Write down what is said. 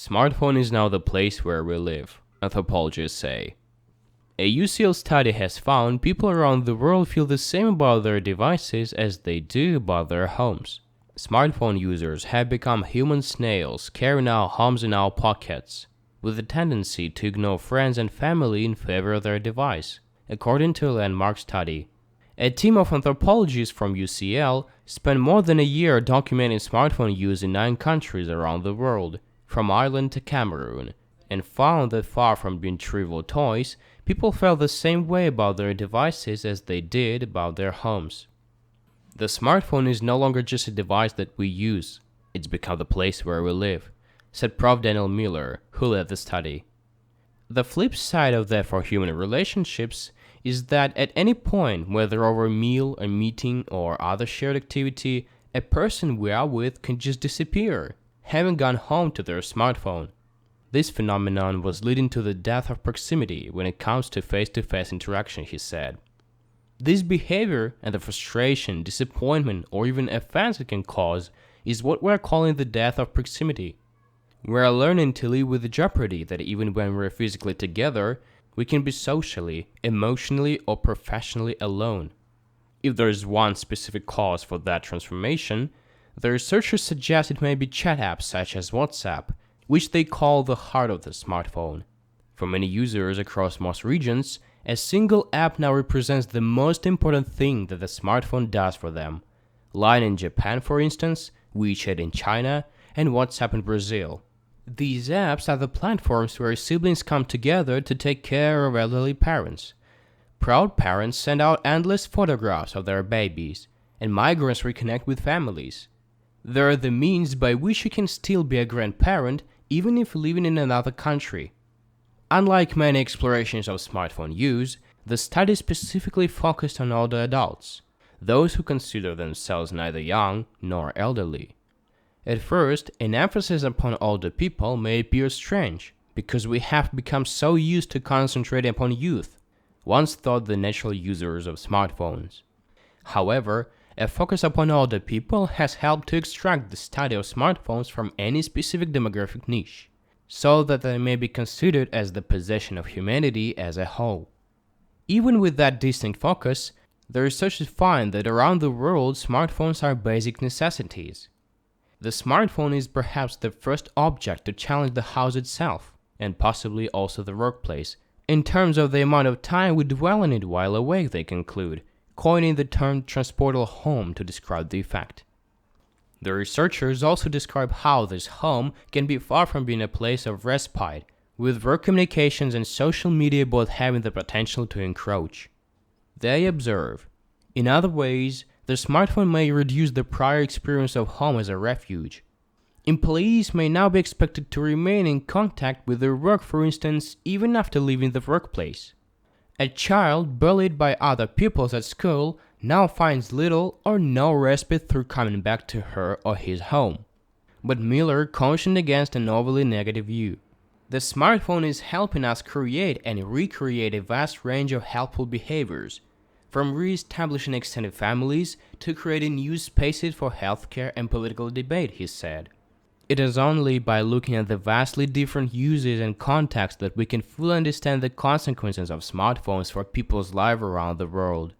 Smartphone is now the place where we live, anthropologists say. A UCL study has found people around the world feel the same about their devices as they do about their homes. Smartphone users have become human snails carrying our homes in our pockets, with a tendency to ignore friends and family in favor of their device, according to a landmark study. A team of anthropologists from UCL spent more than a year documenting smartphone use in 9 countries around the world, from Ireland to Cameroon, and found that far from being trivial toys, people felt the same way about their devices as they did about their homes. The smartphone is no longer just a device that we use, it's become the place where we live, said Prof. Daniel Miller, who led the study. The flip side of that for human relationships is that at any point, whether over a meal, a meeting, or other shared activity, a person we are with can just disappear, having gone home to their smartphone. This phenomenon was leading to the death of proximity when it comes to face-to-face interaction, he said. This behavior and the frustration, disappointment, or even offense it can cause is what we're calling the death of proximity. We're learning to live with the jeopardy that even when we're physically together, we can be socially, emotionally, or professionally alone. If there is one specific cause for that transformation, the researchers suggest it may be chat apps such as WhatsApp, which they call the heart of the smartphone. For many users across most regions, a single app now represents the most important thing that the smartphone does for them. Line in Japan, for instance, WeChat in China, and WhatsApp in Brazil. These apps are the platforms where siblings come together to take care of elderly parents. Proud parents send out endless photographs of their babies, and migrants reconnect with families. They are the means by which you can still be a grandparent even if living in another country. Unlike many explorations of smartphone use, the study specifically focused on older adults, those who consider themselves neither young nor elderly. At first, an emphasis upon older people may appear strange, because we have become so used to concentrating upon youth, once thought the natural users of smartphones. However, a focus upon older people has helped to extract the study of smartphones from any specific demographic niche, so that they may be considered as the possession of humanity as a whole. Even with that distinct focus, the researchers find that around the world smartphones are basic necessities. The smartphone is perhaps the first object to challenge the house itself, and possibly also the workplace, in terms of the amount of time we dwell on it while awake, they conclude, coining the term transportal home to describe the effect. The researchers also describe how this home can be far from being a place of respite, with work communications and social media both having the potential to encroach. They observe, in other ways, the smartphone may reduce the prior experience of home as a refuge. Employees may now be expected to remain in contact with their work, for instance, even after leaving the workplace. A child bullied by other pupils at school now finds little or no respite through coming back to her or his home. But Miller cautioned against an overly negative view. The smartphone is helping us create and recreate a vast range of helpful behaviors, from re-establishing extended families to creating new spaces for healthcare and political debate, he said. It is only by looking at the vastly different uses and contexts that we can fully understand the consequences of smartphones for people's lives around the world.